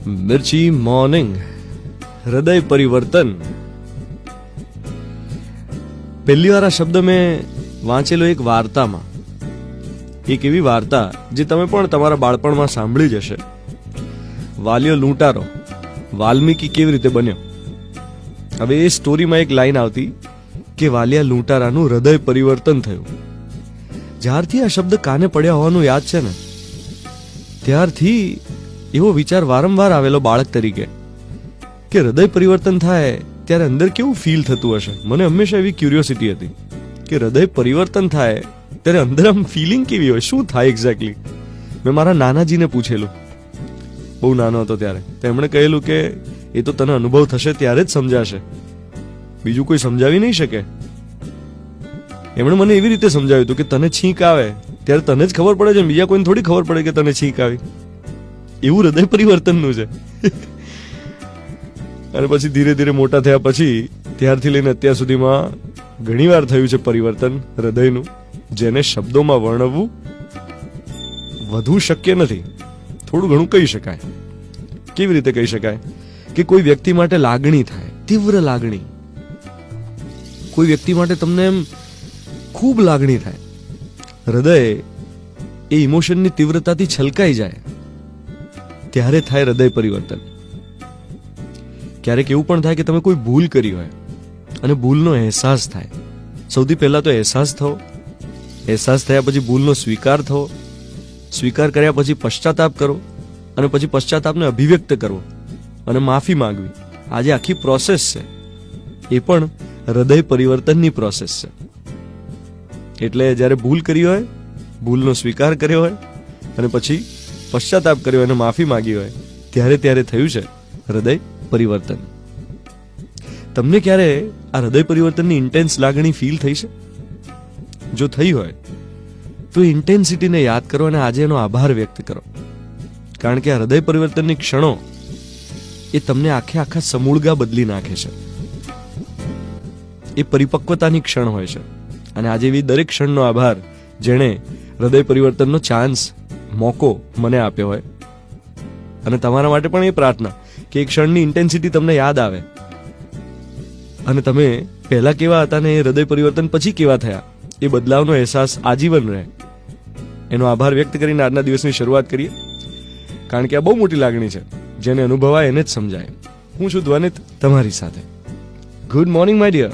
मिर्ची मॉर्निंग हृदय परिवर्तन પહેલી વાર આ શબ્દ મેં વાંચેલો એક વાર્તામાં, એક એવી વાર્તા જે તમે પણ તમારા બાળપણમાં સાંભળી જ હશે. વાલિયો લૂંટારો વાલ્મીકી કેવી રીતે બન્યો. હવે એ સ્ટોરીમાં એક લાઈન આવતી કે વાલિયા લૂંટારાનું હૃદય પરિવર્તન થયું. જ્યારથી આ શબ્દ કાને પડ્યા હોવાનું યાદ છે ને, ત્યારથી એવો વિચાર વારંવાર આવેલો બાળક તરીકે કે હૃદય પરિવર્તન થાય ત્યારે અંદર કેવું ફીલ થતું હશે. મને હંમેશા એવી ક્યુરિયોસિટી હતી કે હૃદય પરિવર્તન થાય ત્યારે અંદર આમ ફિલિંગ કેવી હોય, શું થાય એક્ઝેક્ટલી. મેં મારા નાનાજીને પૂછેલું, બહુ નાનો હતો ત્યારે. તેમણે કહેલું કે એ તો તને અનુભવ થશે ત્યારે જ સમજાશે, બીજું કોઈ સમજાવી નહીં શકે. એમણે મને એવી રીતે સમજાવ્યું હતું કે તને છીંક આવે ત્યારે તને જ ખબર પડે છે, બીજા કોઈને થોડી ખબર પડે કે તને છીંક આવી. એવું હૃદય પરિવર્તનનું છે. અને પછી ધીરે ધીરે મોટા થયા પછી ત્યારથી લઈને અત્યાર સુધીમાં ઘણી વાર થયું છે પરિવર્તન હૃદયનું, જેને શબ્દોમાં વર્ણવવું વધુ શક્ય નથી. થોડું ઘણું કહી શકાય. કેવી રીતે કહી શકાય કે કોઈ વ્યક્તિ માટે લાગણી થાય, તીવ્ર લાગણી. કોઈ વ્યક્તિ માટે તમને એમ ખૂબ લાગણી થાય, હૃદય એ ઇમોશનની તીવ્રતાથી છલકાઈ જાય, ત્યારે થાય હૃદય પરિવર્તન. ક્યારેક એવું પણ થાય કે તમે કોઈ ભૂલ કરી હોય અને ભૂલનો અહેસાસ થાય. સૌથી પહેલા તો અહેસાસ થવો, અહેસાસ થયા પછી ભૂલનો સ્વીકાર થવો, સ્વીકાર કર્યા પછી પશ્ચાતાપ કરો, અને પછી પશ્ચાતાપને અભિવ્યક્ત કરવો અને માફી માંગવી. આ જે આખી પ્રોસેસ છે એ પણ હૃદય પરિવર્તનની પ્રોસેસ છે. એટલે જ્યારે ભૂલ કરી હોય, ભૂલનો સ્વીકાર કર્યો હોય અને પછી પશ્ચાતાપ કર્યો અને માફી માંગી હોય, ત્યારે થયું છે હૃદય પરિવર્તન. તમને ક્યારે આ હૃદય પરિવર્તનની ઇન્ટેન્સ લાગણી ફીલ થઈ છે? જો થઈ હોય તો ઇન્ટેન્સિટીને યાદ કરો અને આજે એનો આભાર વ્યક્ત કરો. કારણ કે આ હૃદય પરિવર્તનની ક્ષણો એ તમને આખા સમૂળગા બદલી નાખે છે. એ પરિપક્વતાની ક્ષણ હોય છે. અને આજે એવી દરેક ક્ષણનો આભાર જેણે હૃદય પરિવર્તનનો ચાન્સ, મોકો મને આપ્યો હોય. અને તમારા માટે પણ એ પ્રાર્થના કે એક ક્ષણની ઇન્ટેન્સિટી તમને યાદ આવે અને તમે પહેલા કેવા હતા ને એ હૃદય પરિવર્તન પછી કેવા થયા, એ બદલાવનો અહેસાસ આજીવન રહે. એનો આભાર વ્યક્ત કરીને આજના દિવસની શરૂઆત કરીએ. કારણ કે આ બહુ મોટી લાગણી છે, જેને અનુભવાય એને જ સમજાય. હું છું ધ્વનિત, તમારી સાથે. Good morning my dear.